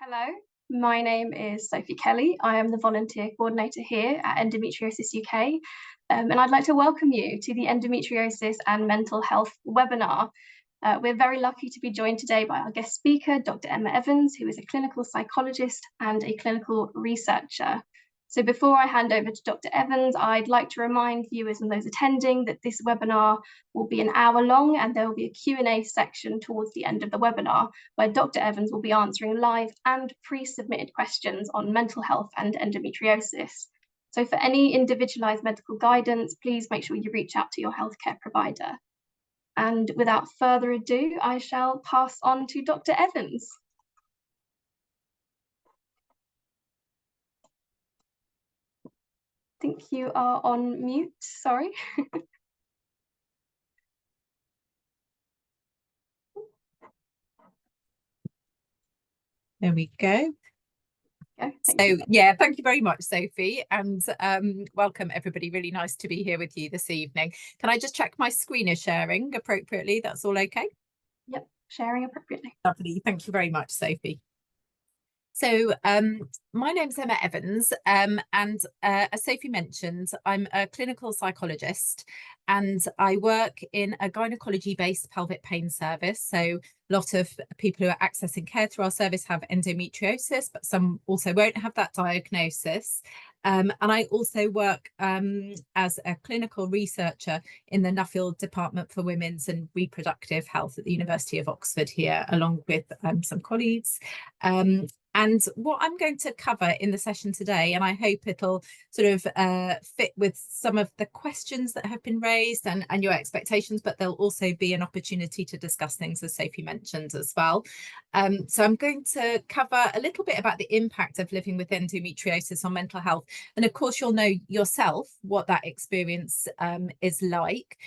Hello, my name is Sophie Kelly. I am the volunteer coordinator here at Endometriosis UK, and I'd like to welcome you to the Endometriosis and Mental Health webinar. We're very lucky to be joined today by our guest speaker, Dr. Emma Evans, who is a clinical psychologist and a clinical researcher. So before I hand over to Dr. Evans, I'd like to remind viewers and those attending that this webinar will be an hour long, and there will be a Q&A section towards the end of the webinar where Dr. Evans will be answering live and pre-submitted questions on mental health and endometriosis. So for any individualized medical guidance, please make sure you reach out to your healthcare provider. And without further ado, I shall pass on to Dr. Evans. I think you are on mute, sorry. There we go. Okay, Thank you very much, Sophie, and welcome everybody. Really nice to be here with you this evening. Can I just check my screen is sharing appropriately? That's all okay? Yep, sharing appropriately. Lovely. Thank you very much, Sophie. So my name's Emma Evans, and as Sophie mentioned, I'm a clinical psychologist and I work in a gynecology-based pelvic pain service. So a lot of people who are accessing care through our service have endometriosis, but some also won't have that diagnosis. And I also work as a clinical researcher in the Nuffield Department for Women's and Reproductive Health at the University of Oxford here, along with some colleagues. And what I'm going to cover in the session today, and I hope it'll sort of fit with some of the questions that have been raised and your expectations, but there'll also be an opportunity to discuss things, as Sophie mentioned as well. So I'm going to cover a little bit about the impact of living with endometriosis on mental health. And of course, you'll know yourself what that experience is like.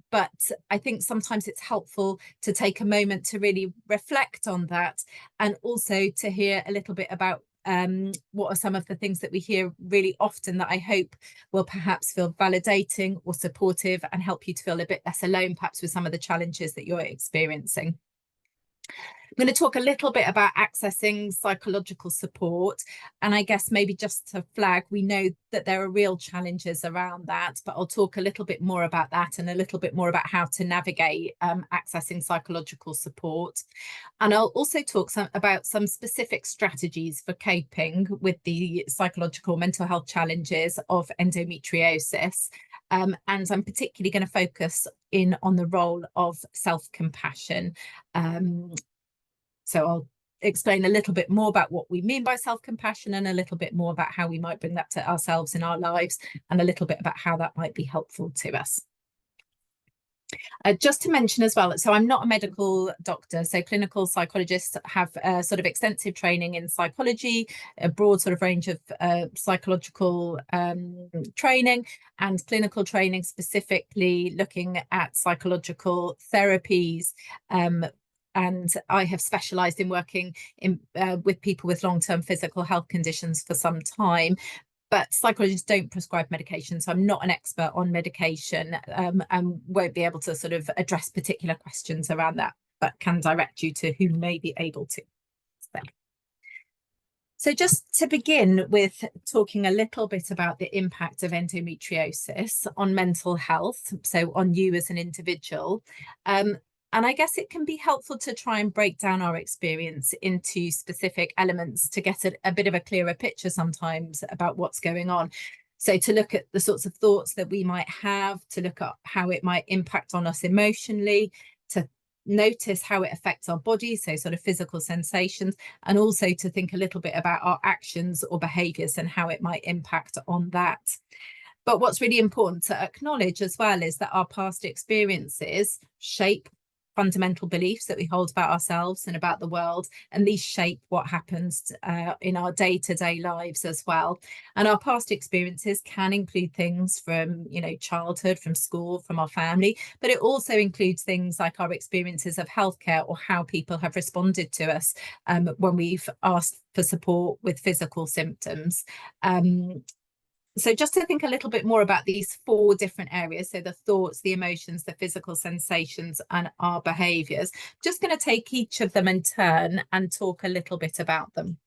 But I think sometimes it's helpful to take a moment to really reflect on that, and also to hear a little bit about what are some of the things that we hear really often that I hope will perhaps feel validating or supportive and help you to feel a bit less alone, perhaps with some of the challenges that you're experiencing. I'm going to talk a little bit about accessing psychological support, and I guess maybe just to flag, we know that there are real challenges around that, but I'll talk a little bit more about that and a little bit more about how to navigate accessing psychological support. And I'll also talk about some specific strategies for coping with the psychological mental health challenges of endometriosis. And I'm particularly going to focus in on the role of self-compassion. So I'll explain a little bit more about what we mean by self-compassion and a little bit more about how we might bring that to ourselves in our lives, and a little bit about how that might be helpful to us. Just to mention as well, so I'm not a medical doctor, so clinical psychologists have sort of extensive training in psychology, a broad sort of range of psychological training, and clinical training specifically looking at psychological therapies. And I have specialised in working with people with long-term physical health conditions for some time. But psychologists don't prescribe medication, so I'm not an expert on medication and won't be able to sort of address particular questions around that, but can direct you to who may be able to. So just to begin with talking a little bit about the impact of endometriosis on mental health, so on you as an individual. And I guess it can be helpful to try and break down our experience into specific elements to get a bit of a clearer picture sometimes about what's going on. So to look at the sorts of thoughts that we might have, to look at how it might impact on us emotionally, to notice how it affects our body, so sort of physical sensations, and also to think a little bit about our actions or behaviours and how it might impact on that. But what's really important to acknowledge as well is that our past experiences shape fundamental beliefs that we hold about ourselves and about the world, and these shape what happens in our day-to-day lives as well. And our past experiences can include things from, you know, childhood, from school, from our family, but it also includes things like our experiences of healthcare or how people have responded to us when we've asked for support with physical symptoms. So just to think a little bit more about these four different areas, so the thoughts, the emotions, the physical sensations, and our behaviors, just going to take each of them in turn and talk a little bit about them.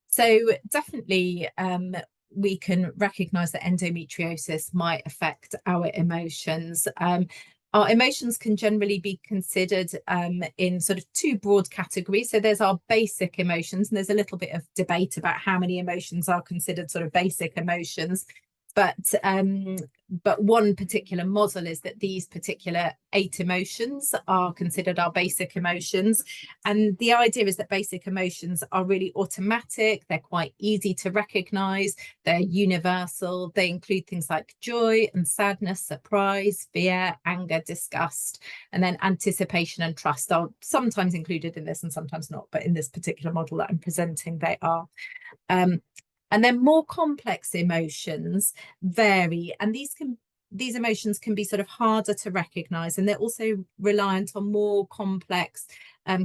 So definitely we can recognize that endometriosis might affect our emotions. Our emotions can generally be considered in sort of two broad categories. So there's our basic emotions, and there's a little bit of debate about how many emotions are considered sort of basic emotions. But one particular model is that these particular 8 emotions are considered our basic emotions. And the idea is that basic emotions are really automatic, they're quite easy to recognize, they're universal, they include things like joy and sadness, surprise, fear, anger, disgust, and then anticipation and trust are sometimes included in this and sometimes not, but in this particular model that I'm presenting, they are. And then more complex emotions vary, and these emotions can be sort of harder to recognize, and they're also reliant on more complex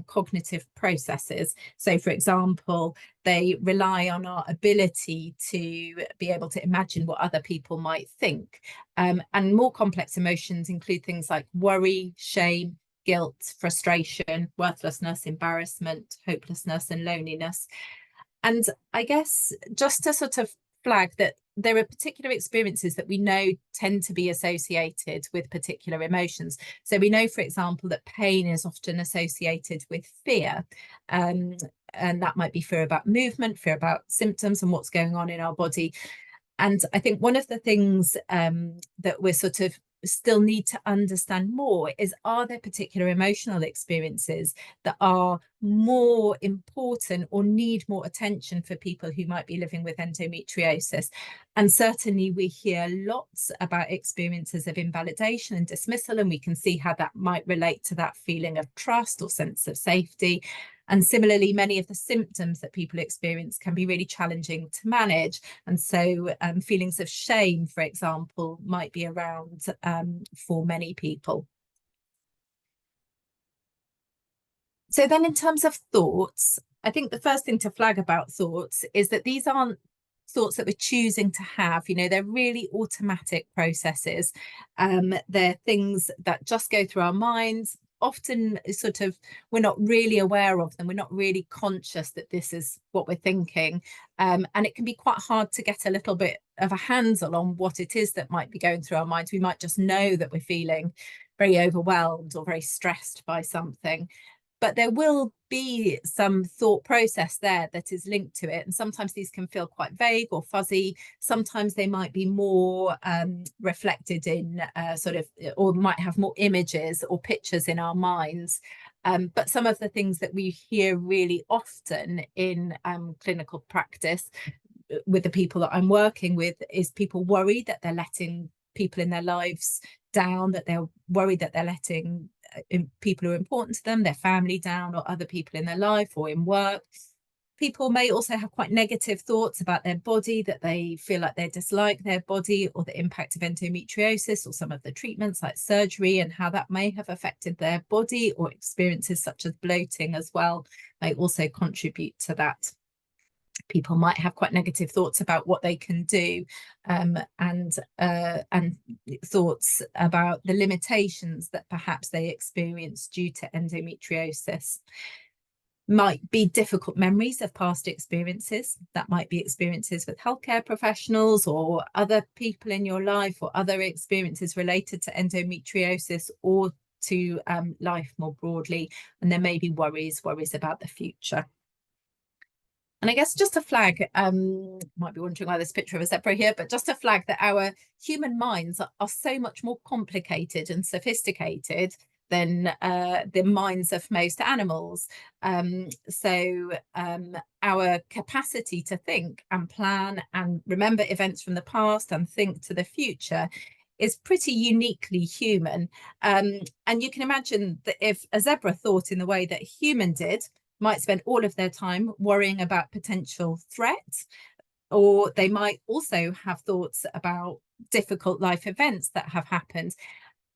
cognitive processes. So, for example, they rely on our ability to be able to imagine what other people might think. And more complex emotions include things like worry, shame, guilt, frustration, worthlessness, embarrassment, hopelessness, and loneliness. And I guess just to sort of flag that there are particular experiences that we know tend to be associated with particular emotions. So we know, for example, that pain is often associated with fear. And that might be fear about movement, fear about symptoms and what's going on in our body. And I think one of the things that we're sort of still need to understand more is, are there particular emotional experiences that are more important or need more attention for people who might be living with endometriosis? And certainly we hear lots about experiences of invalidation and dismissal, and we can see how that might relate to that feeling of trust or sense of safety. And similarly, many of the symptoms that people experience can be really challenging to manage. And so feelings of shame, for example, might be around for many people. So then in terms of thoughts, I think the first thing to flag about thoughts is that these aren't thoughts that we're choosing to have. You know, they're really automatic processes. They're things that just go through our minds. Often sort of we're not really aware of them. We're not really conscious that this is what we're thinking. And it can be quite hard to get a little bit of a handle on what it is that might be going through our minds. We might just know that we're feeling very overwhelmed or very stressed by something, but there will be some thought process there that is linked to it. And sometimes these can feel quite vague or fuzzy. Sometimes they might be more reflected in sort of, or might have more images or pictures in our minds. But some of the things that we hear really often in clinical practice with the people that I'm working with is people worry that they're letting people in their lives down, that they're worried that they're letting people who are important to them, their family down, or other people in their life or in work. People may also have quite negative thoughts about their body, that they feel like they dislike their body, or the impact of endometriosis or some of the treatments like surgery and how that may have affected their body, or experiences such as bloating as well may also contribute to that. People might have quite negative thoughts about what they can do, and thoughts about the limitations that perhaps they experience due to endometriosis. Might be difficult memories of past experiences. That might be experiences with healthcare professionals or other people in your life, or other experiences related to endometriosis or to life more broadly. And there may be worries about the future. And I guess just to flag, might be wondering why there's a picture of a zebra here, but just to flag that our human minds are so much more complicated and sophisticated than the minds of most animals. So our capacity to think and plan and remember events from the past and think to the future is pretty uniquely human. And you can imagine that if a zebra thought in the way that a human did, might spend all of their time worrying about potential threats, or they might also have thoughts about difficult life events that have happened.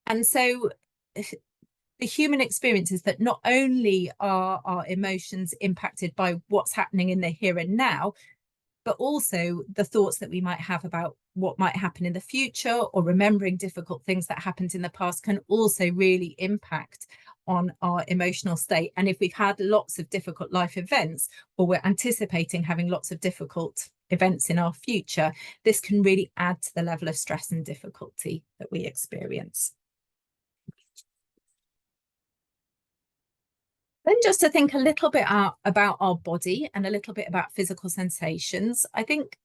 And so the human experience is that not only are our emotions impacted by what's happening in the here and now, but also the thoughts that we might have about what might happen in the future, or remembering difficult things that happened in the past, can also really impact on our emotional state. And if we've had lots of difficult life events, or we're anticipating having lots of difficult events in our future, this can really add to the level of stress and difficulty that we experience. Then just to think a little bit about our body and a little bit about physical sensations, I think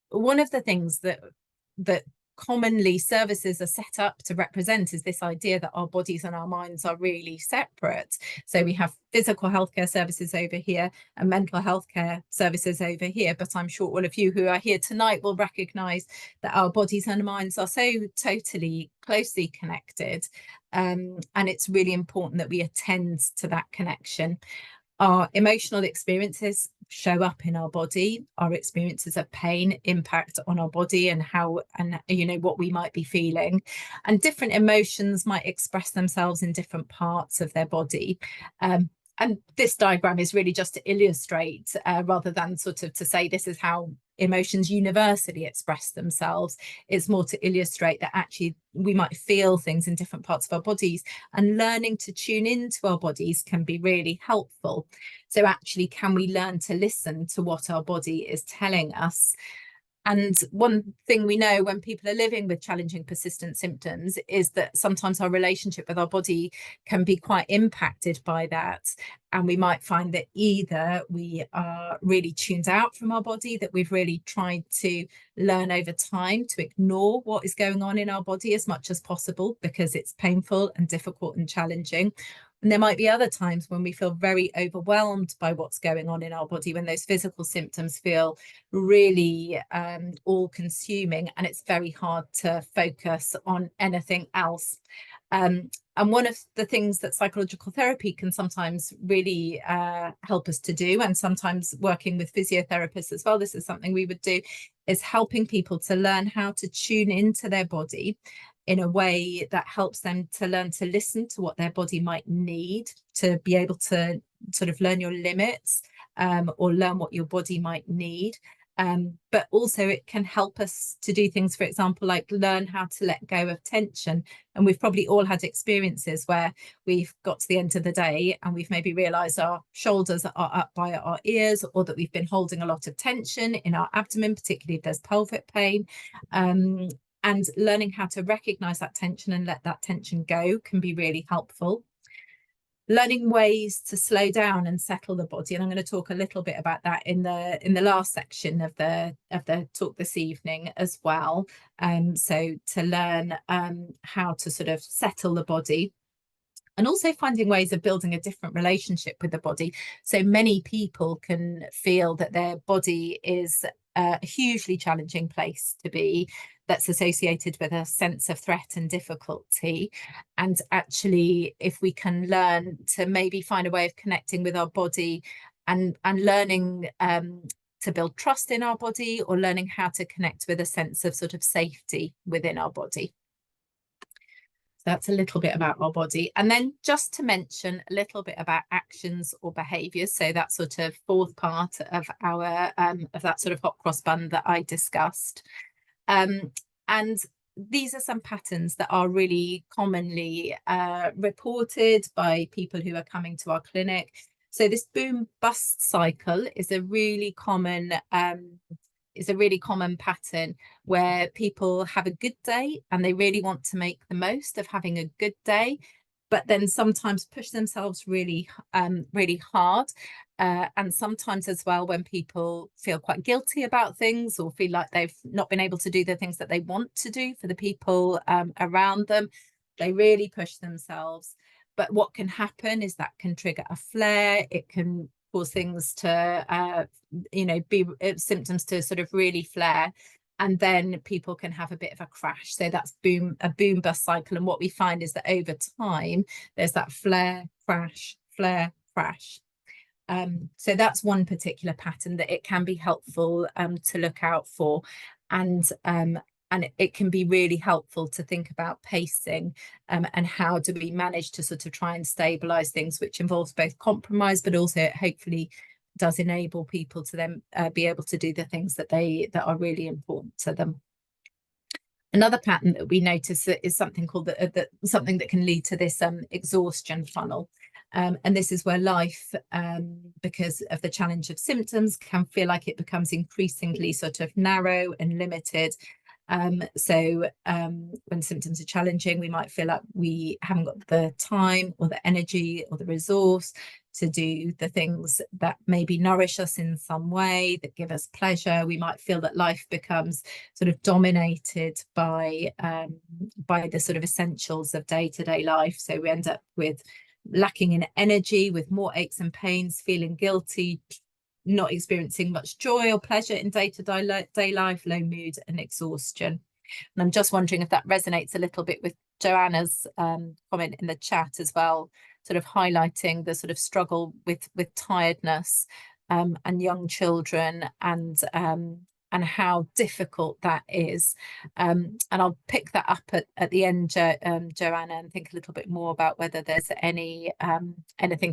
one of the things that commonly services are set up to represent is this idea that our bodies and our minds are really separate. So we have physical healthcare services over here and mental health care services over here, but I'm sure all of you who are here tonight will recognise that our bodies and minds are so totally closely connected, and it's really important that we attend to that connection. Our emotional experiences show up in our body. Our experiences of pain impact on our body and how, and you know, what we might be feeling. And different emotions might express themselves in different parts of their body. And this diagram is really just to illustrate, rather than sort of to say this is how emotions universally express themselves. It's more to illustrate that actually we might feel things in different parts of our bodies, and learning to tune into our bodies can be really helpful. So actually, can we learn to listen to what our body is telling us? And one thing we know when people are living with challenging persistent symptoms is that sometimes our relationship with our body can be quite impacted by that. And we might find that either we are really tuned out from our body, that we've really tried to learn over time to ignore what is going on in our body as much as possible because it's painful and difficult and challenging. And there might be other times when we feel very overwhelmed by what's going on in our body, when those physical symptoms feel really all-consuming, and it's very hard to focus on anything else. And one of the things that psychological therapy can sometimes really help us to do, and sometimes working with physiotherapists as well, this is something we would do, is helping people to learn how to tune into their body in a way that helps them to learn to listen to what their body might need, to be able to sort of learn your limits, or learn what your body might need. But also it can help us to do things, for example, like learn how to let go of tension. And we've probably all had experiences where we've got to the end of the day and we've maybe realized our shoulders are up by our ears, or that we've been holding a lot of tension in our abdomen, particularly if there's pelvic pain. And learning how to recognize that tension and let that tension go can be really helpful. Learning ways to slow down and settle the body, and I'm going to talk a little bit about that in the last section of the talk this evening as well. So to learn how to sort of settle the body, and also finding ways of building a different relationship with the body. So many people can feel that their body is a hugely challenging place to be, that's associated with a sense of threat and difficulty. And actually, if we can learn to maybe find a way of connecting with our body, and learning to build trust in our body, or learning how to connect with a sense of sort of safety within our body. So that's a little bit about our body. And then just to mention a little bit about actions or behaviours. So that sort of fourth part of our of that sort of hot cross bun that I discussed. And these are some patterns that are really commonly reported by people who are coming to our clinic. So this boom bust cycle is a really common pattern where people have a good day and they really want to make the most of having a good day, but then sometimes push themselves really hard. And sometimes as well, when people feel quite guilty about things, or feel like they've not been able to do the things that they want to do for the people around them, they really push themselves. But what can happen is that can trigger a flare. It can cause things to, be symptoms to sort of really flare. And then people can have a bit of a crash. So that's a boom bust cycle. And what we find is that over time, there's that flare, crash, flare, crash. So that's one particular pattern that it can be helpful to look out for. And it can be really helpful to think about pacing, and how do we manage to sort of try and stabilize things, which involves both compromise, but also hopefully does enable people to then be able to do the things that are really important to them. Another pattern that we notice is something called something that can lead to this exhaustion funnel. And this is where life, because of the challenge of symptoms, can feel like it becomes increasingly sort of narrow and limited. So when symptoms are challenging, we might feel like we haven't got the time or the energy or the resource to do the things that maybe nourish us in some way, that give us pleasure. We might feel that life becomes sort of dominated by the sort of essentials of day-to-day life. So we end up with lacking in energy, with more aches and pains, feeling guilty, not experiencing much joy or pleasure in day-to-day life, low mood and exhaustion. And I'm just wondering if that resonates a little bit with Joanna's comment in the chat as well, sort of highlighting the sort of struggle with tiredness and young children, and how difficult that is. And I'll pick that up at the end, Joanna, and think a little bit more about whether there's anything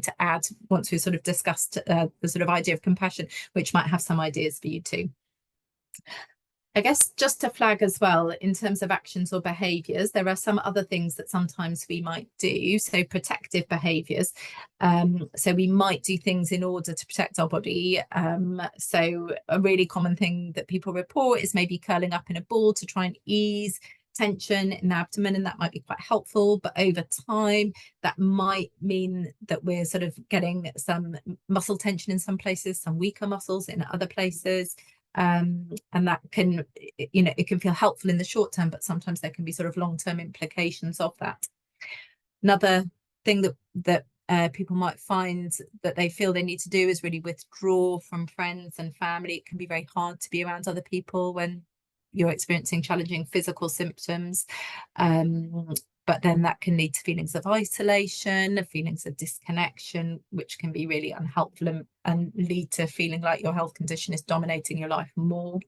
to add once we've sort of discussed the sort of idea of compassion, which might have some ideas for you too. I guess just to flag as well, in terms of actions or behaviours, there are some other things that sometimes we might do. So protective behaviours. So we might do things in order to protect our body. So a really common thing that people report is maybe curling up in a ball to try and ease tension in the abdomen, and that might be quite helpful. But over time, that might mean that we're sort of getting some muscle tension in some places, some weaker muscles in other places. And that can, it can feel helpful in the short term, but sometimes there can be sort of long-term implications of that. Another thing that people might find that they feel they need to do is really withdraw from friends and family. It can be very hard to be around other people when you're experiencing challenging physical symptoms. But then that can lead to feelings of isolation, feelings of disconnection, which can be really unhelpful and lead to feeling like your health condition is dominating your life more.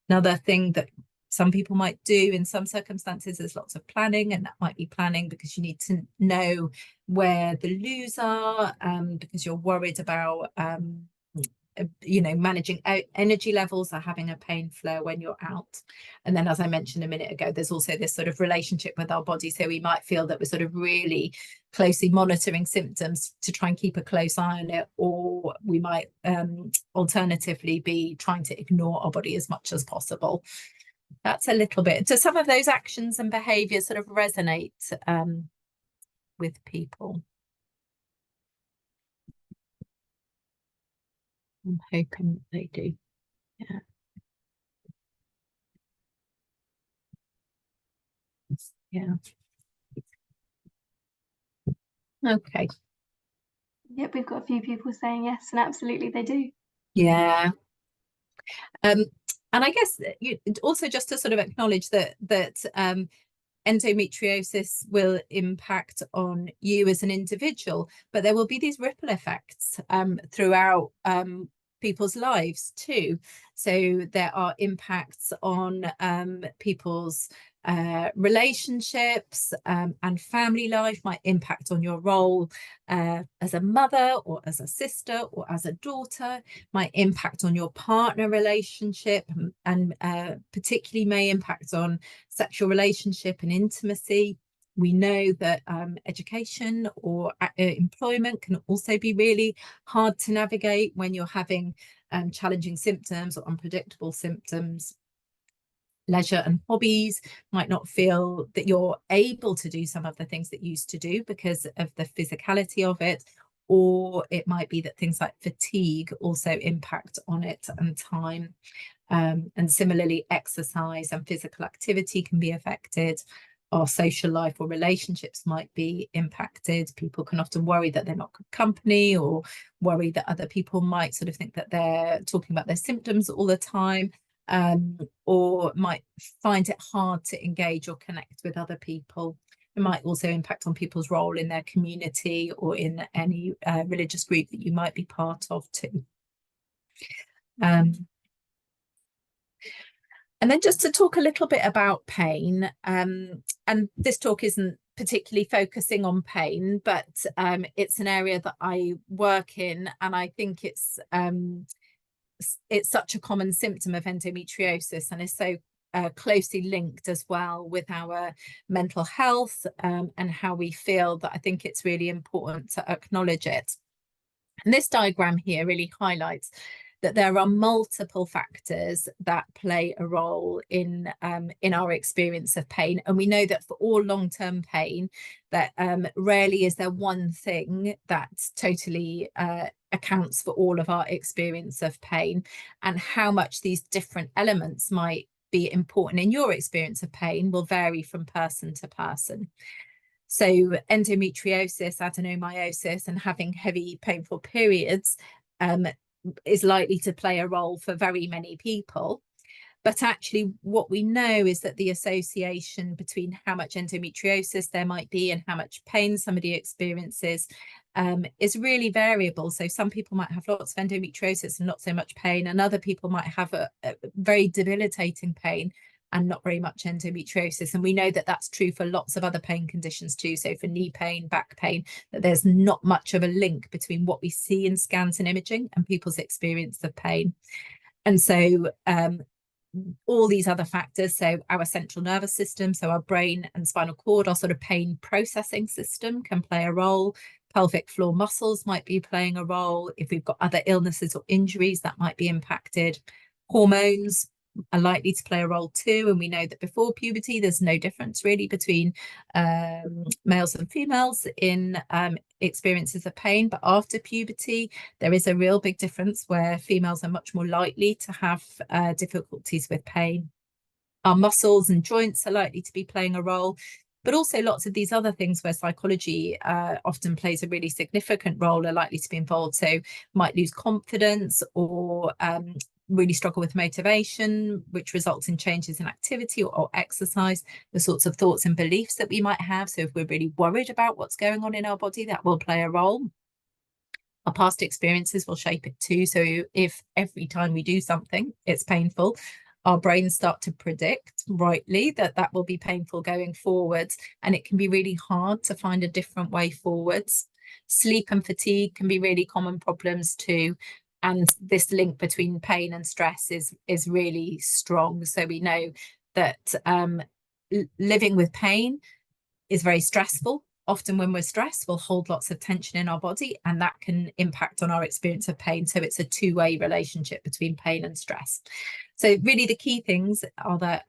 Another thing that some people might do in some circumstances is lots of planning, and that might be planning because you need to know where the loos are, because you're worried about managing energy levels or having a pain flare when you're out. And then, as I mentioned a minute ago, there's also this sort of relationship with our body. So we might feel that we're sort of really closely monitoring symptoms to try and keep a close eye on it, or we might alternatively be trying to ignore our body as much as possible. That's a little bit. So some of those actions and behaviours sort of resonate with people. I'm hoping they do. Yeah. Yeah. Okay. Yep, we've got a few people saying yes, and absolutely they do. Yeah. And I guess also just to sort of acknowledge that endometriosis will impact on you as an individual, but there will be these ripple effects throughout people's lives too. So there are impacts on people's relationships and family life, might impact on your role as a mother or as a sister or as a daughter, might impact on your partner relationship, and particularly may impact on sexual relationship and intimacy. We know that education or employment can also be really hard to navigate when you're having challenging symptoms or unpredictable symptoms. Leisure and hobbies might not feel that you're able to do some of the things that you used to do because of the physicality of it, or it might be that things like fatigue also impact on it and time. And similarly, exercise and physical activity can be affected. Our social life or relationships might be impacted. People can often worry that they're not good company, or worry that other people might sort of think that they're talking about their symptoms all the time, or might find it hard to engage or connect with other people. It might also impact on people's role in their community or in any religious group that you might be part of too. And then just to talk a little bit about pain, and this talk isn't particularly focusing on pain, but it's an area that I work in, and I think it's such a common symptom of endometriosis, and is so closely linked as well with our mental health and how we feel, that I think it's really important to acknowledge it. And this diagram here really highlights that there are multiple factors that play a role in our experience of pain. And we know that for all long-term pain, that rarely is there one thing that totally accounts for all of our experience of pain, and how much these different elements might be important in your experience of pain will vary from person to person. So endometriosis, adenomyosis, and having heavy painful periods is likely to play a role for very many people. But actually, what we know is that the association between how much endometriosis there might be and how much pain somebody experiences is really variable. So some people might have lots of endometriosis and not so much pain, and other people might have a very debilitating pain and not very much endometriosis. And we know that that's true for lots of other pain conditions too. So for knee pain, back pain, that there's not much of a link between what we see in scans and imaging and people's experience of pain. And so all these other factors, so our central nervous system, so our brain and spinal cord, our sort of pain processing system, can play a role. Pelvic floor muscles might be playing a role. If we've got other illnesses or injuries, that might be impacted. Hormones are likely to play a role too, and we know that before puberty there's no difference really between males and females in experiences of pain, but after puberty there is a real big difference where females are much more likely to have difficulties with pain. Our muscles and joints are likely to be playing a role, but also lots of these other things where psychology often plays a really significant role are likely to be involved. So might lose confidence, or really struggle with motivation, which results in changes in activity or exercise, the sorts of thoughts and beliefs that we might have. So if we're really worried about what's going on in our body, that will play a role. Our past experiences will shape it too. So if every time we do something, it's painful, our brains start to predict rightly that that will be painful going forwards, and it can be really hard to find a different way forwards. Sleep and fatigue can be really common problems too. And this link between pain and stress is really strong. So we know that living with pain is very stressful. Often when we're stressed, we'll hold lots of tension in our body, and that can impact on our experience of pain. So it's a two-way relationship between pain and stress. So really the key things are that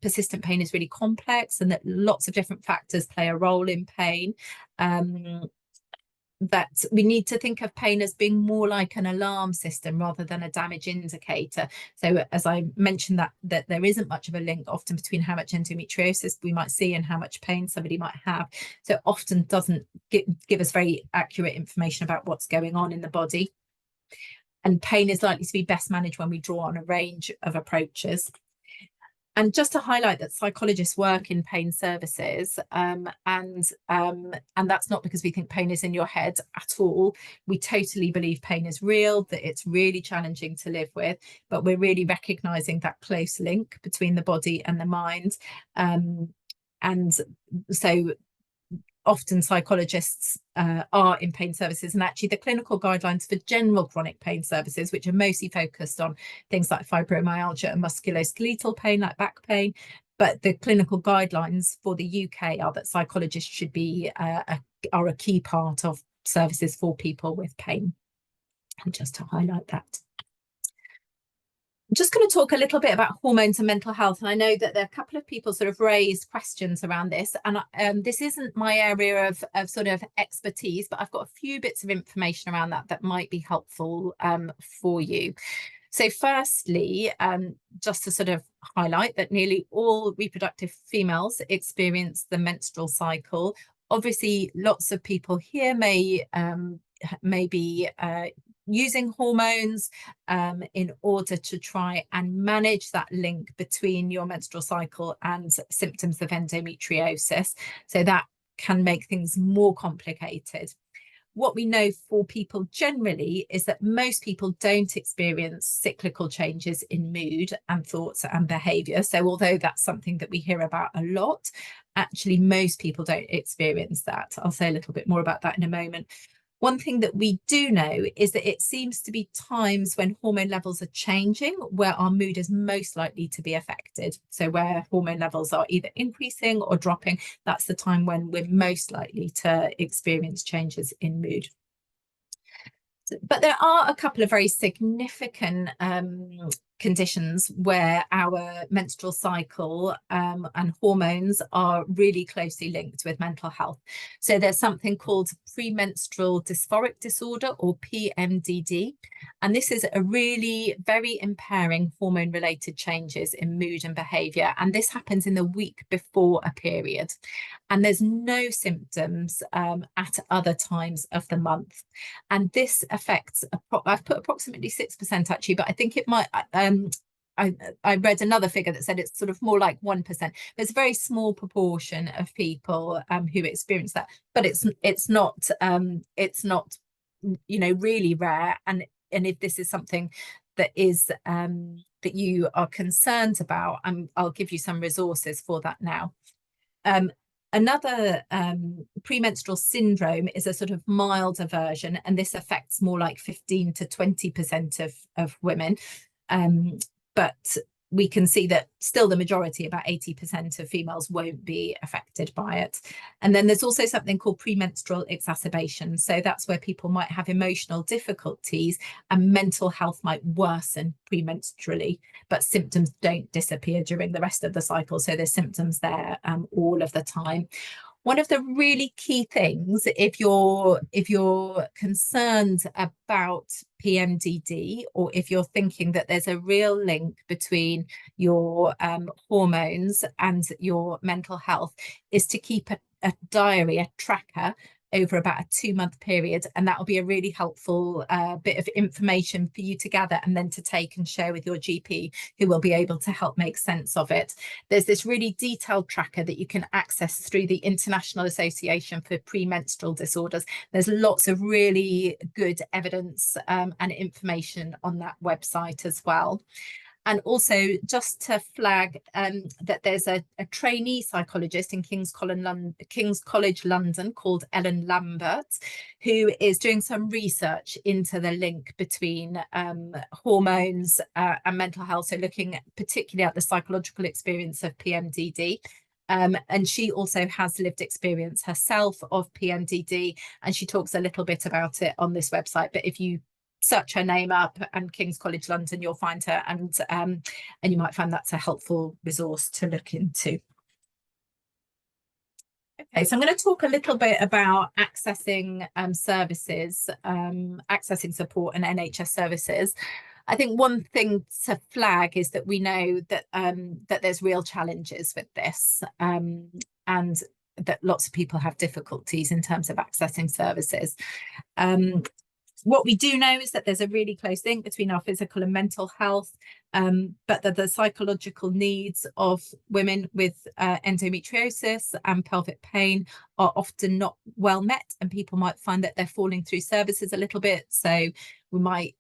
persistent pain is really complex, and that lots of different factors play a role in pain. That we need to think of pain as being more like an alarm system rather than a damage indicator. So as I mentioned, that there isn't much of a link often between how much endometriosis we might see and how much pain somebody might have. So it often doesn't give us very accurate information about what's going on in the body. And pain is likely to be best managed when we draw on a range of approaches. And just to highlight that psychologists work in pain services, and that's not because we think pain is in your head at all. We totally believe pain is real, that it's really challenging to live with, but we're really recognizing that close link between the body and the mind. And so often psychologists are in pain services, and actually the clinical guidelines for general chronic pain services, which are mostly focused on things like fibromyalgia and musculoskeletal pain like back pain, but the clinical guidelines for the UK are that psychologists should be are a key part of services for people with pain. And just to highlight that. I'm just going to talk a little bit about hormones and mental health. And I know that there are a couple of people sort of raised questions around this, and this isn't my area of sort of expertise, but I've got a few bits of information around that might be helpful for you. So firstly, just to sort of highlight that nearly all reproductive females experience the menstrual cycle. Obviously, lots of people here may be using hormones in order to try and manage that link between your menstrual cycle and symptoms of endometriosis. So that can make things more complicated. What we know for people generally is that most people don't experience cyclical changes in mood and thoughts and behaviour. So although that's something that we hear about a lot, actually most people don't experience that. I'll say a little bit more about that in a moment. One thing that we do know is that it seems to be times when hormone levels are changing where our mood is most likely to be affected. So where hormone levels are either increasing or dropping, that's the time when we're most likely to experience changes in mood. But there are a couple of very significant conditions where our menstrual cycle and hormones are really closely linked with mental health. So there's something called premenstrual dysphoric disorder, or PMDD. And this is a really very impairing hormone-related changes in mood and behavior. And this happens in the week before a period. And there's no symptoms at other times of the month. And this affects, I've put approximately 6% actually, but I think it might, I read another figure that said it's sort of more like 1%. There's a very small proportion of people who experience that, but it's not really rare. And if this is something that is that you are concerned about, I'll give you some resources for that now. Another premenstrual syndrome is a sort of milder version, and this affects more like 15 to 20% of women. But we can see that still the majority, about 80% of females, won't be affected by it. And then there's also something called premenstrual exacerbation. So that's where people might have emotional difficulties and mental health might worsen premenstrually, but symptoms don't disappear during the rest of the cycle. So there's symptoms there all of the time. One of the really key things, if you're concerned about PMDD, or if you're thinking that there's a real link between your hormones and your mental health, is to keep a diary, a tracker over about a 2-month period, and that will be a really helpful bit of information for you to gather and then to take and share with your GP, who will be able to help make sense of it. There's this really detailed tracker that you can access through the International Association for Premenstrual Disorders. There's lots of really good evidence and information on that website as well. And also just to flag that there's a trainee psychologist in King's College London called Ellen Lambert, who is doing some research into the link between hormones and mental health. So looking particularly at the psychological experience of PMDD. And she also has lived experience herself of PMDD, and she talks a little bit about it on this website. But if you search her name up and King's College London, you'll find her, and you might find that's a helpful resource to look into. Okay, so I'm going to talk a little bit about accessing services, accessing support and NHS services. I think one thing to flag is that we know that that there's real challenges with this, and that lots of people have difficulties in terms of accessing services. What we do know is that there's a really close link between our physical and mental health, but that the psychological needs of women with endometriosis and pelvic pain are often not well met, and people might find that they're falling through services a little bit. So we might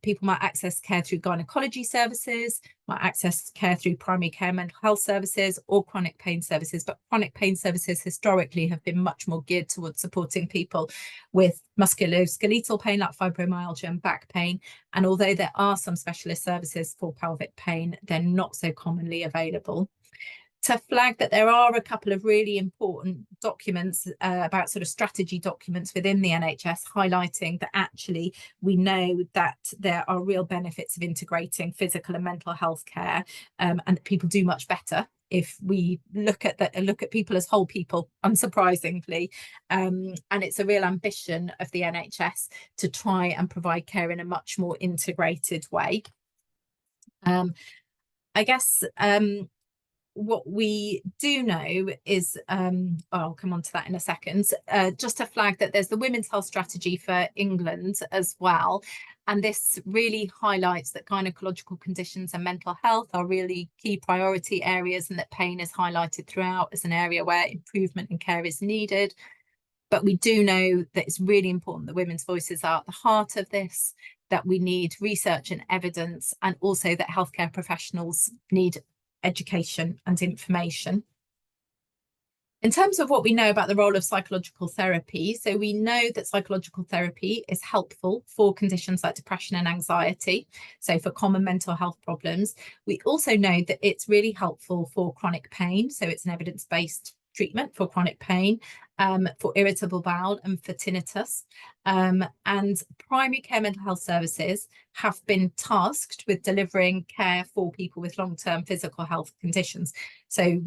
people might access care through gynecology services, might access care through primary care mental health services, or chronic pain services. But chronic pain services historically have been much more geared towards supporting people with musculoskeletal pain like fibromyalgia and back pain. And although there are some specialist services for pelvic pain, they're not so commonly available. To flag that there are a couple of really important documents about sort of strategy documents within the NHS, highlighting that actually we know that there are real benefits of integrating physical and mental health care, and that people do much better if we look at people as whole people, unsurprisingly. And it's a real ambition of the NHS to try and provide care in a much more integrated way. I guess what we do know is, I'll come on to that in a second, just to flag that there's the Women's Health Strategy for England as well. And this really highlights that gynecological conditions and mental health are really key priority areas, and that pain is highlighted throughout as an area where improvement in care is needed. But we do know that it's really important that women's voices are at the heart of this, that we need research and evidence, and also that healthcare professionals need education and information. In terms of what we know about the role of psychological therapy, so we know that psychological therapy is helpful for conditions like depression and anxiety, so for common mental health problems. We also know that it's really helpful for chronic pain, so it's an evidence-based treatment for chronic pain, for irritable bowel and for tinnitus. And primary care mental health services have been tasked with delivering care for people with long-term physical health conditions. So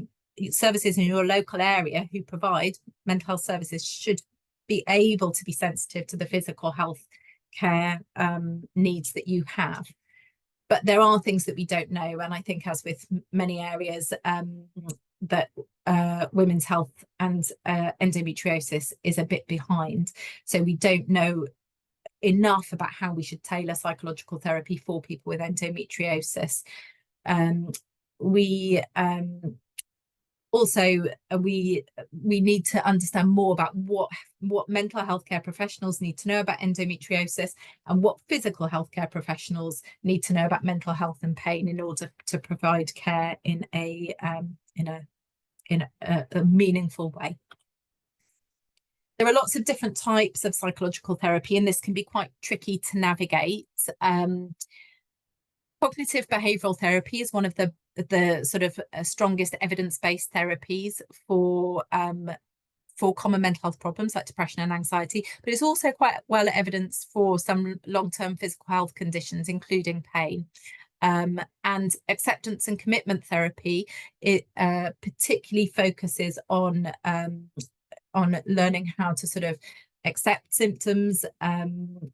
services in your local area who provide mental health services should be able to be sensitive to the physical health care needs that you have. But there are things that we don't know, and I think, as with many areas, that women's health and endometriosis is a bit behind. So we don't know enough about how we should tailor psychological therapy for people with endometriosis. Also, we need to understand more about what mental health care professionals need to know about endometriosis, and what physical healthcare professionals need to know about mental health and pain in order to provide care in a meaningful way. There are lots of different types of psychological therapy, and this can be quite tricky to navigate. Cognitive behavioral therapy is one of the sort of strongest evidence-based therapies for common mental health problems like depression and anxiety, but it's also quite well evidenced for some long-term physical health conditions, including pain. And acceptance and commitment therapy, it particularly focuses on learning how to sort of accept symptoms,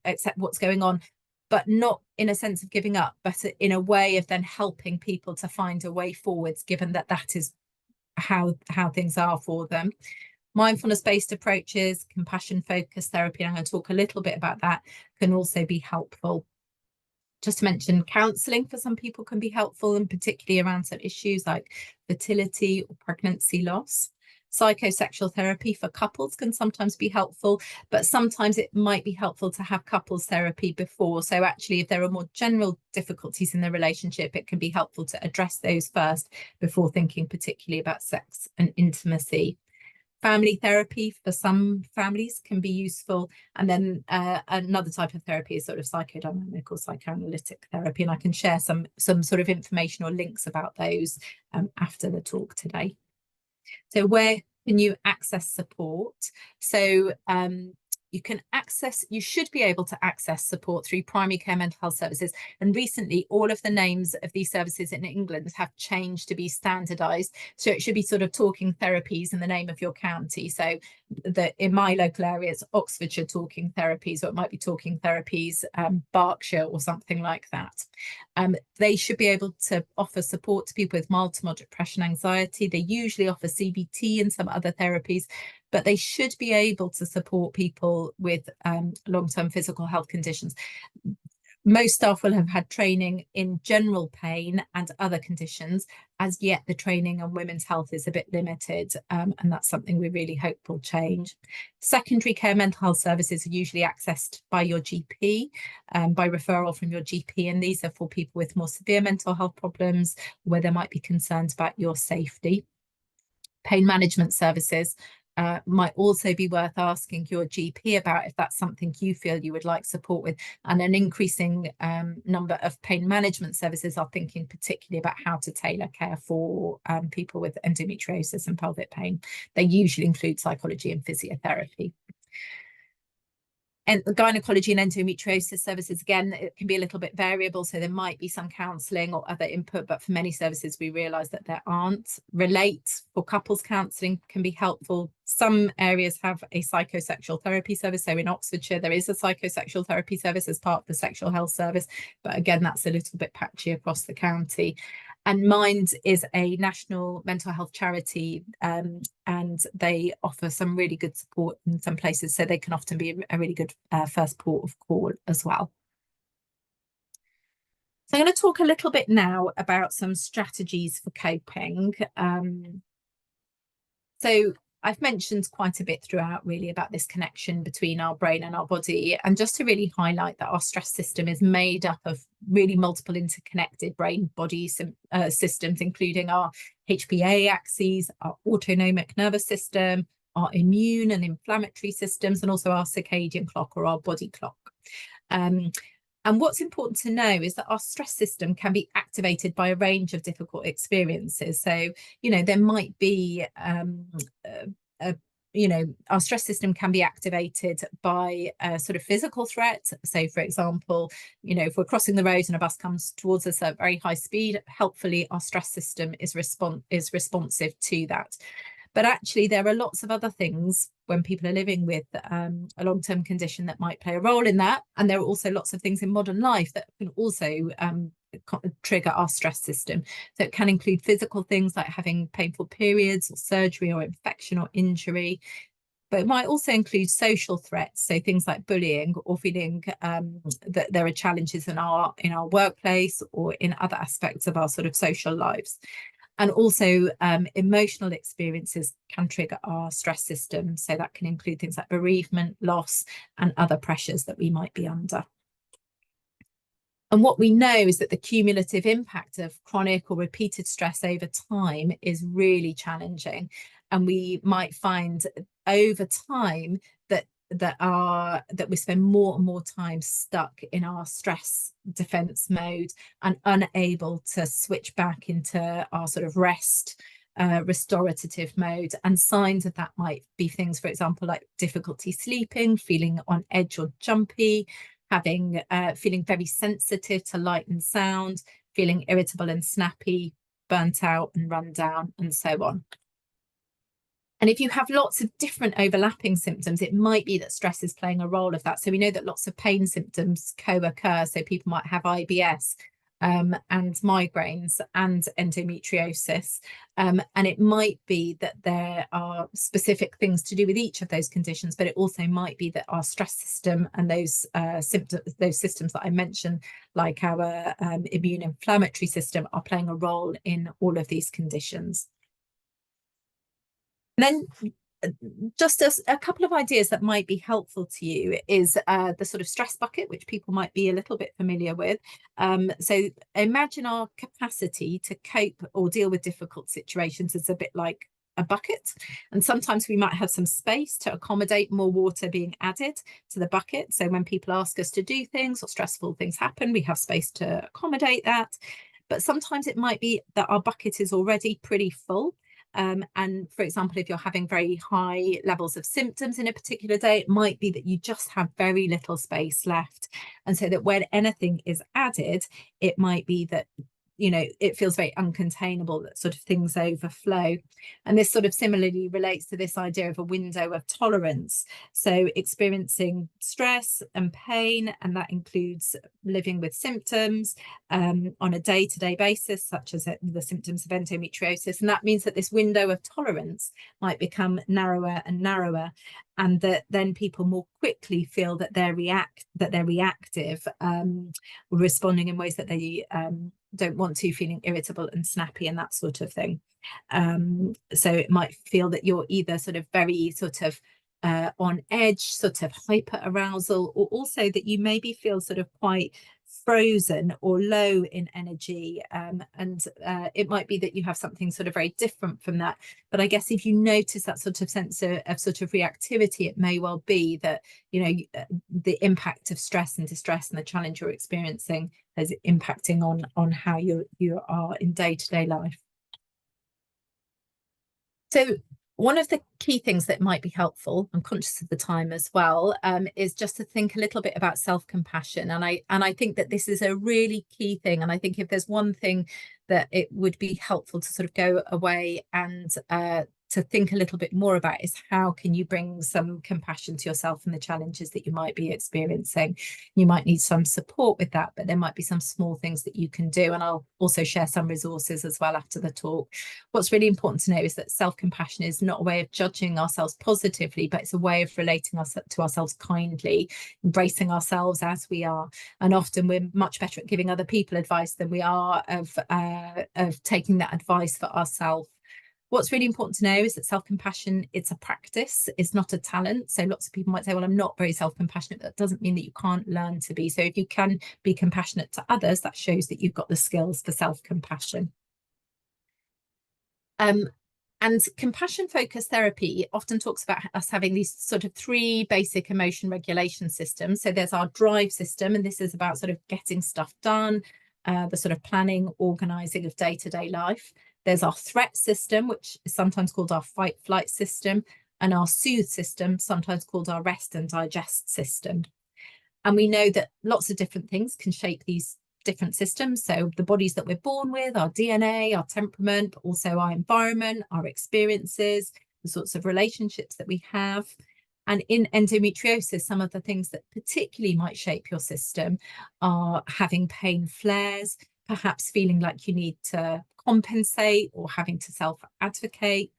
accept what's going on, but not in a sense of giving up, but in a way of then helping people to find a way forwards, given that that is how things are for them. Mindfulness-based approaches, compassion-focused therapy, and I'm going to talk a little bit about that, can also be helpful. Just to mention, counselling for some people can be helpful, and particularly around some issues like fertility or pregnancy loss. Psychosexual therapy for couples can sometimes be helpful, but sometimes it might be helpful to have couples therapy before. So actually, if there are more general difficulties in the relationship, it can be helpful to address those first before thinking particularly about sex and intimacy. Family therapy for some families can be useful. And then another type of therapy is sort of psychodynamic or psychoanalytic therapy. And I can share some sort of information or links about those after the talk today. So where can you access support? So you should be able to access support through primary care mental health services. And recently, all of the names of these services in England have changed to be standardised. So it should be sort of talking therapies in the name of your county. So in my local area, it's Oxfordshire talking therapies, or it might be talking therapies Berkshire or something like that. They should be able to offer support to people with mild to moderate depression, anxiety. They usually offer CBT and some other therapies, but they should be able to support people with long-term physical health conditions. Most staff will have had training in general pain and other conditions. As yet, the training on women's health is a bit limited, and that's something we really hope will change. Secondary care mental health services are usually accessed by your GP, by referral from your GP, and these are for people with more severe mental health problems where there might be concerns about your safety. Pain management services might also be worth asking your GP about if that's something you feel you would like support with. And an increasing number of pain management services are thinking particularly about how to tailor care for people with endometriosis and pelvic pain. They usually include psychology and physiotherapy. And the gynecology and endometriosis services, again, it can be a little bit variable. So there might be some counselling or other input, but for many services, we realise that there aren't. Relate for couples counselling can be helpful. Some areas have a psychosexual therapy service. So in Oxfordshire, there is a psychosexual therapy service as part of the sexual health service. But again, that's a little bit patchy across the county. And Mind is a national mental health charity, and they offer some really good support in some places, so they can often be a really good first port of call as well. So I'm going to talk a little bit now about some strategies for coping. So I've mentioned quite a bit throughout really about this connection between our brain and our body, and just to really highlight that our stress system is made up of really multiple interconnected brain body systems, including our HPA axes, our autonomic nervous system, our immune and inflammatory systems, and also our circadian clock or our body clock. And what's important to know is that our stress system can be activated by a range of difficult experiences. So, there might be, our stress system can be activated by a sort of physical threat. So, for example, if we're crossing the road and a bus comes towards us at very high speed, helpfully, our stress system is responsive to that. But actually, there are lots of other things when people are living with a long-term condition that might play a role in that. And there are also lots of things in modern life that can also trigger our stress system. So it can include physical things like having painful periods or surgery or infection or injury. But it might also include social threats, so things like bullying or feeling that there are challenges in our workplace or in other aspects of our sort of social lives. And also emotional experiences can trigger our stress system. So that can include things like bereavement, loss, and other pressures that we might be under. And what we know is that the cumulative impact of chronic or repeated stress over time is really challenging. And we might find over time that we spend more and more time stuck in our stress defense mode and unable to switch back into our sort of restorative mode. And signs of that might be things, for example, like difficulty sleeping, feeling on edge or jumpy, feeling very sensitive to light and sound, feeling irritable and snappy, burnt out and run down, and so on. And if you have lots of different overlapping symptoms, it might be that stress is playing a role of that. So we know that lots of pain symptoms co-occur. So people might have IBS and migraines and endometriosis. And it might be that there are specific things to do with each of those conditions, but it also might be that our stress system and those systems that I mentioned, like our immune inflammatory system, are playing a role in all of these conditions. And then just a couple of ideas that might be helpful to you is the sort of stress bucket, which people might be a little bit familiar with. So imagine our capacity to cope or deal with difficult situations as a bit like a bucket. And sometimes we might have some space to accommodate more water being added to the bucket. So when people ask us to do things or stressful things happen, we have space to accommodate that. But sometimes it might be that our bucket is already pretty full. And for example, if you're having very high levels of symptoms in a particular day, it might be that you just have very little space left. And so that when anything is added, it might be that it feels very uncontainable, that sort of things overflow. And this sort of similarly relates to this idea of a window of tolerance. So experiencing stress and pain, and that includes living with symptoms on a day-to-day basis, such as the symptoms of endometriosis. And that means that this window of tolerance might become narrower and narrower, and that then people more quickly feel that they're reactive, responding in ways that they don't want to, feeling irritable and snappy and that sort of thing. So it might feel that you're either sort of very sort of on edge, sort of hyper arousal, or also that you maybe feel sort of quite frozen or low in energy, and it might be that you have something sort of very different from that. But I guess if you notice that sort of sense of sort of reactivity, it may well be that the impact of stress and distress and the challenge you're experiencing is impacting on how you are in day-to-day life. So one of the key things that might be helpful, I'm conscious of the time as well, is just to think a little bit about self-compassion. And I think that this is a really key thing. And I think if there's one thing that it would be helpful to sort of go away and to think a little bit more about is how can you bring some compassion to yourself and the challenges that you might be experiencing. You might need some support with that, but there might be some small things that you can do. And I'll also share some resources as well after the talk. What's really important to know is that self-compassion is not a way of judging ourselves positively, but it's a way of relating to ourselves kindly, embracing ourselves as we are. And often we're much better at giving other people advice than we are of taking that advice for ourselves. What's really important to know is that self-compassion, it's a practice, it's not a talent. So lots of people might say, well, I'm not very self-compassionate. That doesn't mean that you can't learn to be. So if you can be compassionate to others, that shows that you've got the skills for self-compassion. And compassion focused therapy often talks about us having these sort of three basic emotion regulation systems. So there's our drive system, and this is about sort of getting stuff done, the sort of planning, organizing of day-to-day life. There's our threat system, which is sometimes called our fight flight system, and our soothe system, sometimes called our rest and digest system. And we know that lots of different things can shape these different systems. So the bodies that we're born with, our DNA, our temperament, but also our environment, our experiences, the sorts of relationships that we have. And in endometriosis, some of the things that particularly might shape your system are having pain flares, perhaps feeling like you need to compensate or having to self-advocate.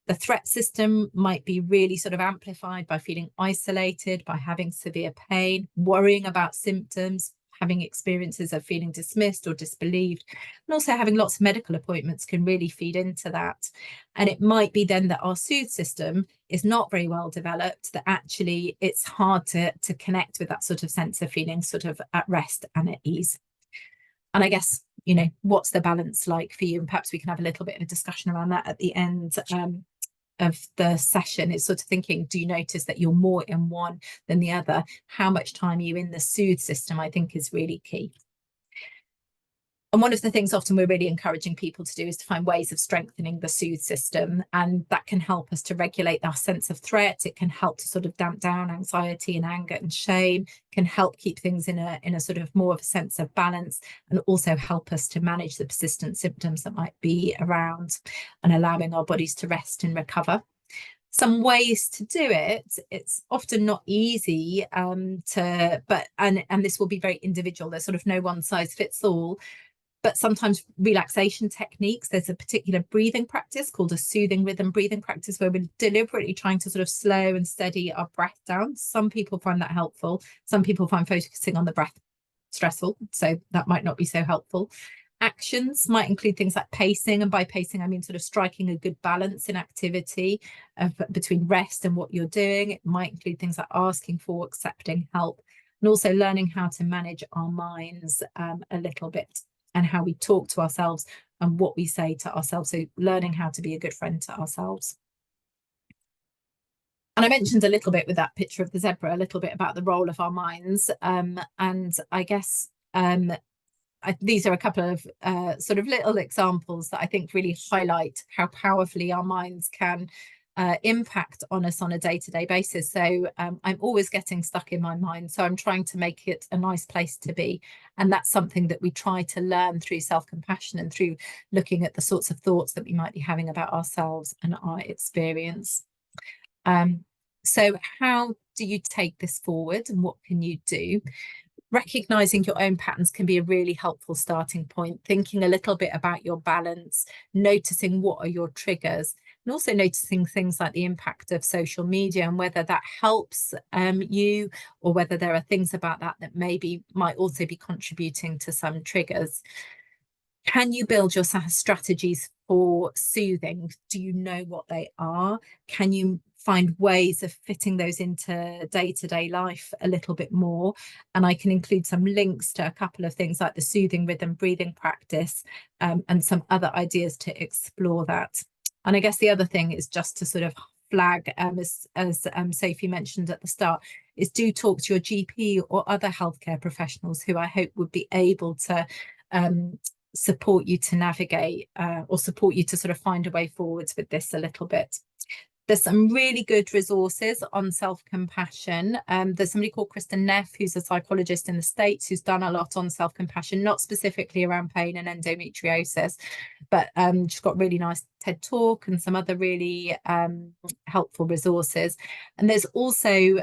The threat system might be really sort of amplified by feeling isolated, by having severe pain, worrying about symptoms, having experiences of feeling dismissed or disbelieved, and also having lots of medical appointments can really feed into that. And it might be then that our soothe system is not very well developed, that actually it's hard to connect with that sort of sense of feeling sort of at rest and at ease. And I guess, you know, what's the balance like for you? And perhaps we can have a little bit of a discussion around that at the end of the session. Is sort of thinking, do you notice that you're more in one than the other? How much time are you in the soothe system, I think, is really key. And one of the things often we're really encouraging people to do is to find ways of strengthening the soothe system. And that can help us to regulate our sense of threat. It can help to sort of damp down anxiety and anger and shame, can help keep things in a sort of more of a sense of balance, and also help us to manage the persistent symptoms that might be around, and allowing our bodies to rest and recover. Some ways to do it, it's often not easy and this will be very individual. There's sort of no one size fits all. But sometimes relaxation techniques, there's a particular breathing practice called a soothing rhythm breathing practice, where we're deliberately trying to sort of slow and steady our breath down. Some people find that helpful. Some people find focusing on the breath stressful, so that might not be so helpful. Actions might include things like pacing, and by pacing I mean sort of striking a good balance in activity between rest and what you're doing. It might include things like asking for, accepting help, and also learning how to manage our minds a little bit, and how we talk to ourselves and what we say to ourselves. So learning how to be a good friend to ourselves. And I mentioned a little bit with that picture of the zebra, a little bit about the role of our minds. And I guess these are a couple of sort of little examples that I think really highlight how powerfully our minds can impact on us on a day-to-day basis. So I'm always getting stuck in my mind, so I'm trying to make it a nice place to be, and that's something that we try to learn through self-compassion and through looking at the sorts of thoughts that we might be having about ourselves and our experience. So how do you take this forward, and what can you do? Recognizing your own patterns can be a really helpful starting point, thinking a little bit about your balance, noticing what are your triggers, and also noticing things like the impact of social media and whether that helps you, or whether there are things about that that maybe might also be contributing to some triggers. Can you build your strategies for soothing? Do you know what they are? Can you find ways of fitting those into day-to-day life a little bit more? And I can include some links to a couple of things like the soothing rhythm breathing practice and some other ideas to explore that. And I guess the other thing is just to sort of flag, as Sophie mentioned at the start, is do talk to your GP or other healthcare professionals who I hope would be able to support you to navigate or support you to sort of find a way forwards with this a little bit. There's some really good resources on self-compassion. There's somebody called Kristen Neff, who's a psychologist in the States, who's done a lot on self-compassion, not specifically around pain and endometriosis, but she's got really nice TED Talk and some other really helpful resources. And there's also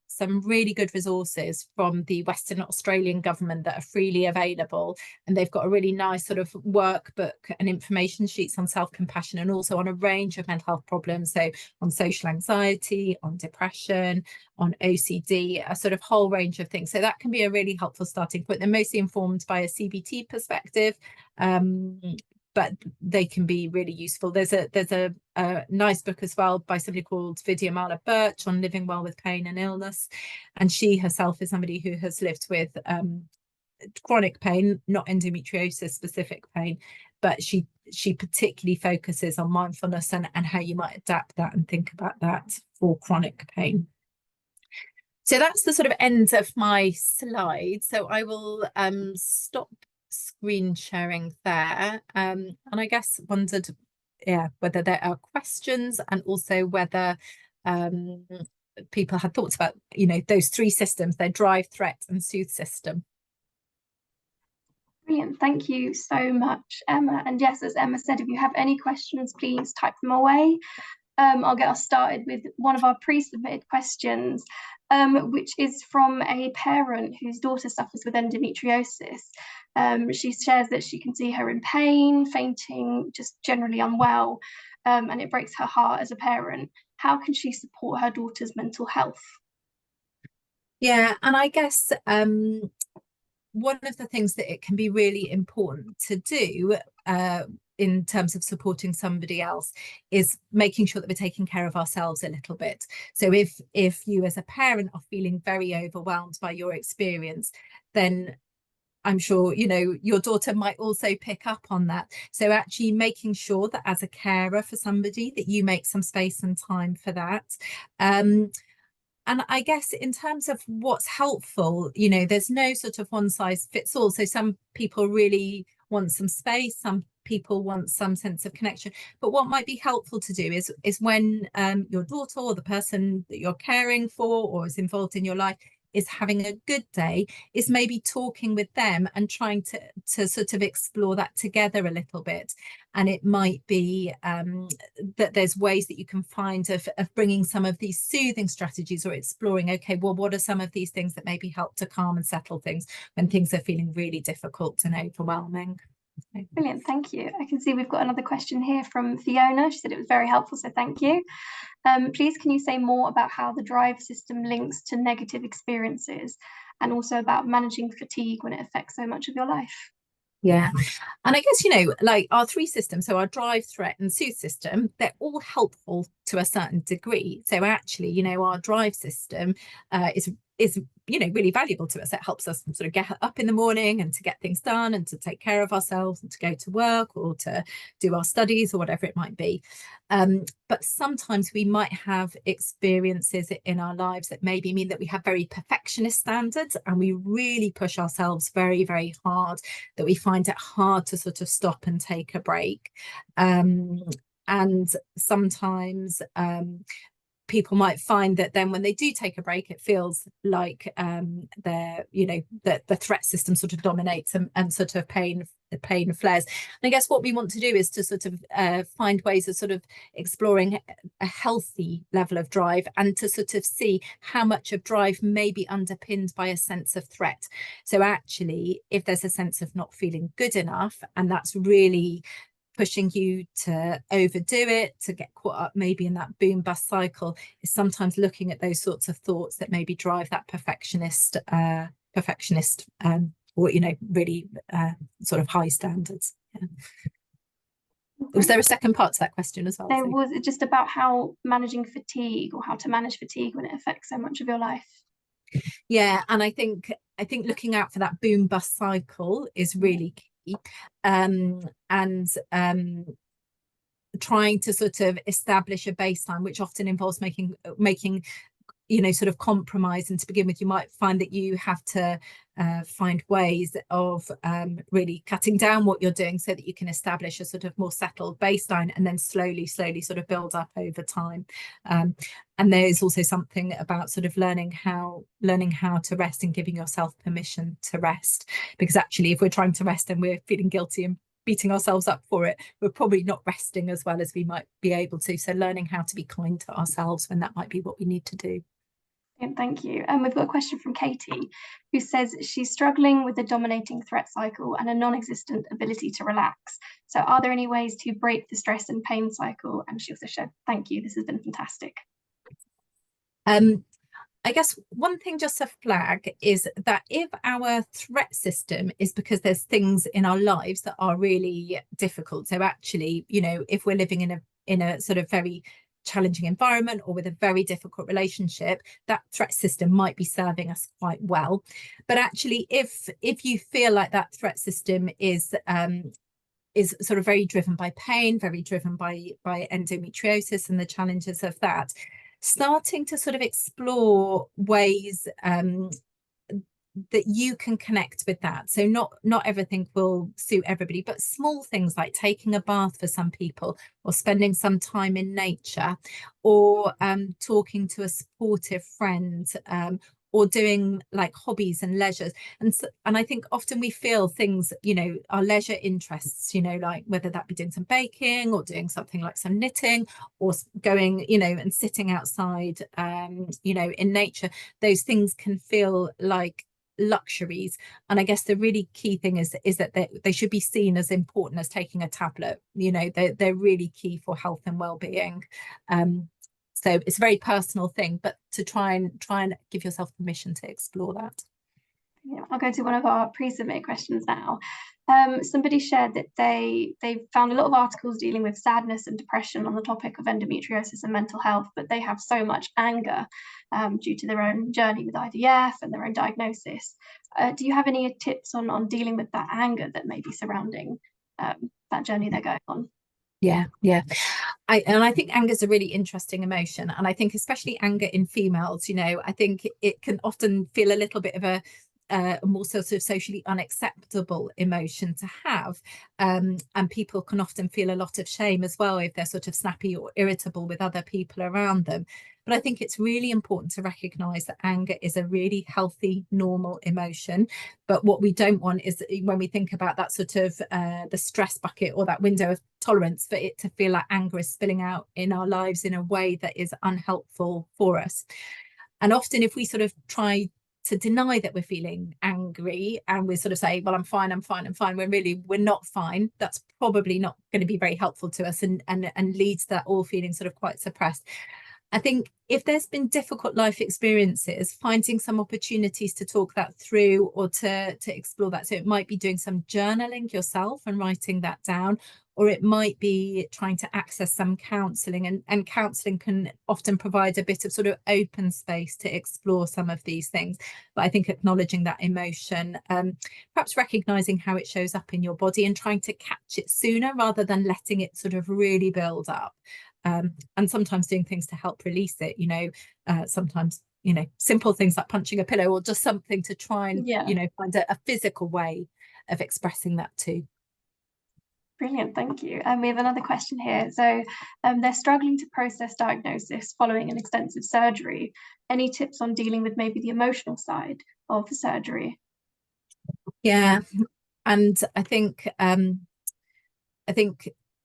some really good resources from the Western Australian government that are freely available. And they've got a really nice sort of workbook and information sheets on self-compassion, and also on a range of mental health problems. So on social anxiety, on depression, on OCD, a sort of whole range of things. So that can be a really helpful starting point. They're mostly informed by a CBT perspective, but they can be really useful. There's a nice book as well by somebody called Vidyamala Birch on living well with pain and illness, and she herself is somebody who has lived with chronic pain, not endometriosis specific pain, but she particularly focuses on mindfulness and how you might adapt that and think about that for chronic pain. So that's the sort of end of my slide. So I will stop screen sharing there. And I guess wondered, whether there are questions, and also whether people had thoughts about, those three systems, their drive, threat, and soothe system. Brilliant. Thank you so much, Emma. And yes, as Emma said, if you have any questions, please type them away. I'll get us started with one of our pre-submitted questions, which is from a parent whose daughter suffers with endometriosis. She shares that she can see her in pain, fainting, just generally unwell, and it breaks her heart as a parent. How can she support her daughter's mental health? Yeah, and I guess one of the things that it can be really important to do in terms of supporting somebody else is making sure that we're taking care of ourselves a little bit. So if you as a parent are feeling very overwhelmed by your experience, then I'm sure, your daughter might also pick up on that. So actually making sure that as a carer for somebody, that you make some space and time for that. And I guess in terms of what's helpful, there's no sort of one size fits all. So some people really want some space, some people want some sense of connection. But what might be helpful to do is when your daughter or the person that you're caring for or is involved in your life is having a good day, is maybe talking with them and trying to sort of explore that together a little bit. And it might be that there's ways that you can find of bringing some of these soothing strategies, or exploring, okay, well, what are some of these things that maybe help to calm and settle things when things are feeling really difficult and overwhelming. Brilliant, thank you. I can see we've got another question here from Fiona. She said it was very helpful, so thank you. Please, can you say more about how the drive system links to negative experiences, and also about managing fatigue when it affects so much of your life? Yeah, and I guess, like our three systems, so our drive, threat, and soothe system, they're all helpful to a certain degree. So actually, our drive system is really valuable to us. It helps us sort of get up in the morning and to get things done and to take care of ourselves and to go to work or to do our studies or whatever it might be. But sometimes we might have experiences in our lives that maybe mean that we have very perfectionist standards, and we really push ourselves very, very hard, that we find it hard to sort of stop and take a break. And sometimes people might find that then when they do take a break, it feels like the threat system sort of dominates and sort of pain flares. And I guess what we want to do is to sort of find ways of sort of exploring a healthy level of drive, and to sort of see how much of drive may be underpinned by a sense of threat. So actually, if there's a sense of not feeling good enough, and that's really pushing you to overdo it, to get caught up maybe in that boom bust cycle, is sometimes looking at those sorts of thoughts that maybe drive that perfectionist or really sort of high standards. Yeah. Was there a second part to that question as well? There was just about how managing fatigue, or how to manage fatigue when it affects so much of your life. Yeah, and I think looking out for that boom bust cycle is really key. And trying to sort of establish a baseline, which often involves making sort of compromise. And to begin with, you might find that you have to find ways of really cutting down what you're doing so that you can establish a sort of more settled baseline, and then slowly sort of build up over time. And there is also something about sort of learning how to rest and giving yourself permission to rest, because actually if we're trying to rest and we're feeling guilty and beating ourselves up for it, we're probably not resting as well as we might be able to. So learning how to be kind to ourselves when that might be what we need to do. Thank you. And we've got a question from Katie, who says she's struggling with a dominating threat cycle and a non-existent ability to relax. So are there any ways to break the stress and pain cycle? And she also said, thank you, this has been fantastic. I guess one thing just to flag is that if our threat system is because there's things in our lives that are really difficult, so actually, if we're living in a sort of very challenging environment or with a very difficult relationship, that threat system might be serving us quite well. But actually, if you feel like that threat system is sort of very driven by pain, very driven by endometriosis and the challenges of that, starting to sort of explore ways that you can connect with that. So not everything will suit everybody, but small things like taking a bath for some people, or spending some time in nature, or talking to a supportive friend, or doing like hobbies and leisures. And I think often we feel things, our leisure interests, like whether that be doing some baking or doing something like some knitting, or going, and sitting outside, in nature. Those things can feel like luxuries, and I guess the really key thing is that they should be seen as important as taking a tablet. They're really key for health and well-being. So it's a very personal thing, but to try and give yourself permission to explore that. Yeah, I'll go to one of our pre-submit questions now. Somebody shared that they found a lot of articles dealing with sadness and depression on the topic of endometriosis and mental health, but they have so much anger due to their own journey with IVF and their own diagnosis. Do you have any tips on dealing with that anger that may be surrounding that journey they're going on? Yeah. I think anger is a really interesting emotion, and I think especially anger in females, I think it can often feel a little bit of a more sort of socially unacceptable emotion to have, and people can often feel a lot of shame as well if they're sort of snappy or irritable with other people around them. But I think it's really important to recognize that anger is a really healthy, normal emotion. But what we don't want is, when we think about that sort of the stress bucket or that window of tolerance, for it to feel like anger is spilling out in our lives in a way that is unhelpful for us. And often if we sort of try to deny that we're feeling angry, and we sort of say, well, I'm fine, when really we're not fine, that's probably not going to be very helpful to us, and leads to that all feeling sort of quite suppressed. I think if there's been difficult life experiences, finding some opportunities to talk that through, or to explore that. So it might be doing some journaling yourself and writing that down, or it might be trying to access some counselling, and counselling can often provide a bit of sort of open space to explore some of these things. But I think acknowledging that emotion, perhaps recognising how it shows up in your body, and trying to catch it sooner rather than letting it sort of really build up. And sometimes doing things to help release it, sometimes, simple things like punching a pillow, or just something to try and, find a physical way of expressing that too. Brilliant, thank you. And we have another question here. So they're struggling to process diagnosis following an extensive surgery. Any tips on dealing with maybe the emotional side of the surgery? Yeah, and I think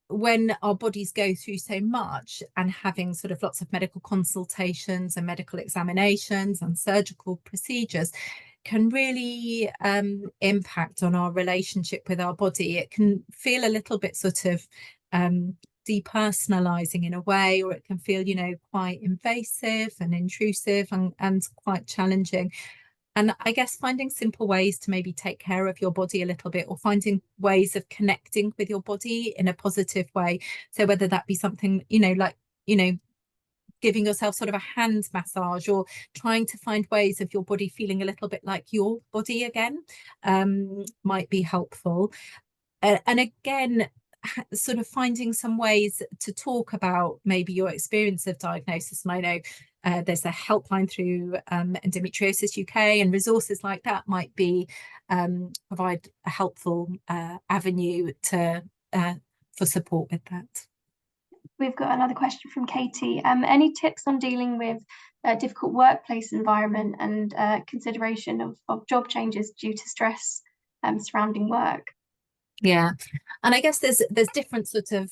when our bodies go through so much, and having sort of lots of medical consultations and medical examinations and surgical procedures can really impact on our relationship with our body. It can feel a little bit sort of depersonalizing in a way, or it can feel, quite invasive and intrusive, and quite challenging. And I guess finding simple ways to maybe take care of your body a little bit, or finding ways of connecting with your body in a positive way. So whether that be something, like, giving yourself sort of a hand massage, or trying to find ways of your body feeling a little bit like your body again, might be helpful. And again, sort of finding some ways to talk about maybe your experience of diagnosis. And I know there's a helpline through Endometriosis UK, and resources like that might be provide a helpful avenue to for support with that. We've got another question from Katie. Any tips on dealing with a difficult workplace environment, and consideration of job changes due to stress surrounding work? Yeah, and I guess there's different sort of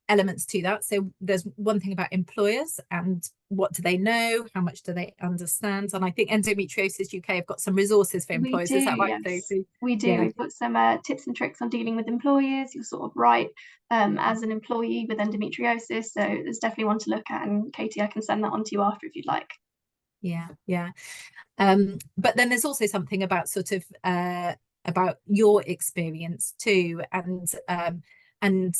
elements to that. So there's one thing about employers, and what do they know, how much do they understand. And I think Endometriosis UK have got some resources for employers. We do, Is that right, yes, Sophie? we do. Yeah. We've got some tips and tricks on dealing with employers. You're sort of right, as an employee with endometriosis, so there's definitely one to look at. And Katie, I can send that on to you after if you'd like. Yeah, yeah. But then there's also something about sort of about your experience too, and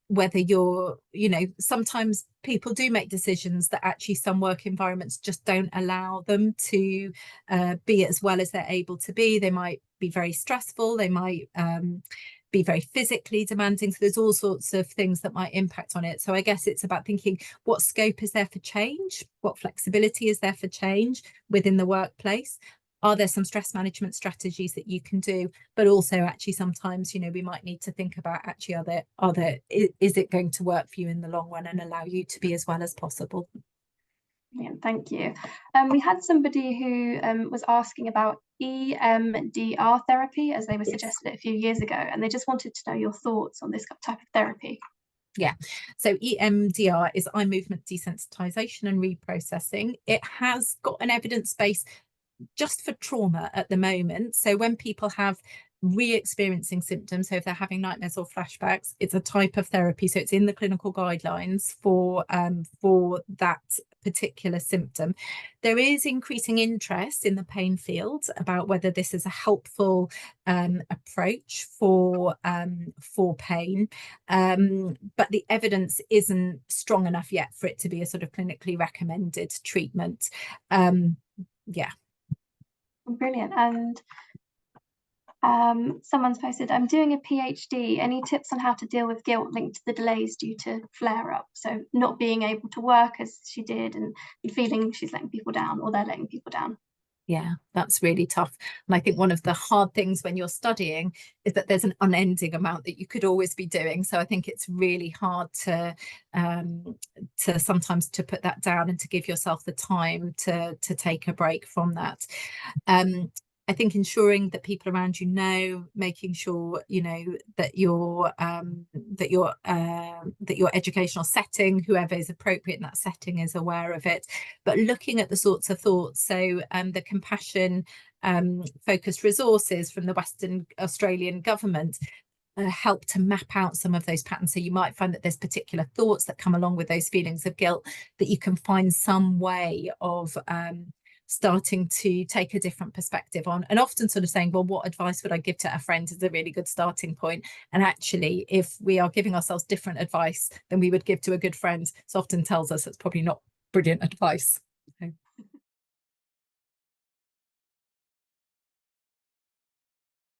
whether you're, you know, sometimes people do make decisions that actually some work environments just don't allow them to be as well as they're able to be. They might be very stressful, they might be very physically demanding. So there's all sorts of things that might impact on it. So I guess it's about thinking, what scope is there for change? What flexibility is there for change within the workplace? Are there some stress management strategies that you can do? But also actually sometimes, you know, we might need to think about actually, is it going to work for you in the long run and allow you to be as well as possible? Yeah, thank you. We had somebody who was asking about EMDR therapy, as they were suggested it a few years ago, and they just wanted to know your thoughts on this type of therapy. Yeah, so EMDR is eye movement desensitization and reprocessing. It has got an evidence base just for trauma at the moment. So when people have re-experiencing symptoms, so if they're having nightmares or flashbacks, it's a type of therapy. So it's in the clinical guidelines for that particular symptom. There is increasing interest in the pain field about whether this is a helpful approach for pain, but the evidence isn't strong enough yet for it to be a sort of clinically recommended treatment. Yeah. Brilliant. And someone's posted, I'm doing a PhD. Any tips on how to deal with guilt linked to the delays due to flare-up? So not being able to work as she did and feeling she's letting people down, or they're letting people down. Yeah, that's really tough. And I think one of the hard things when you're studying is that there's an unending amount that you could always be doing. So I think it's really hard to sometimes to put that down and to give yourself the time to take a break from that. I think ensuring that people around you know, making sure, you know, that your educational setting, whoever is appropriate in that setting, is aware of it, but looking at the sorts of thoughts. So the compassion focused resources from the Western Australian government help to map out some of those patterns. So you might find that there's particular thoughts that come along with those feelings of guilt that you can find some way of starting to take a different perspective on, and often sort of saying, well, what advice would I give to a friend is a really good starting point. And actually, if we are giving ourselves different advice than we would give to a good friend, it often tells us it's probably not brilliant advice.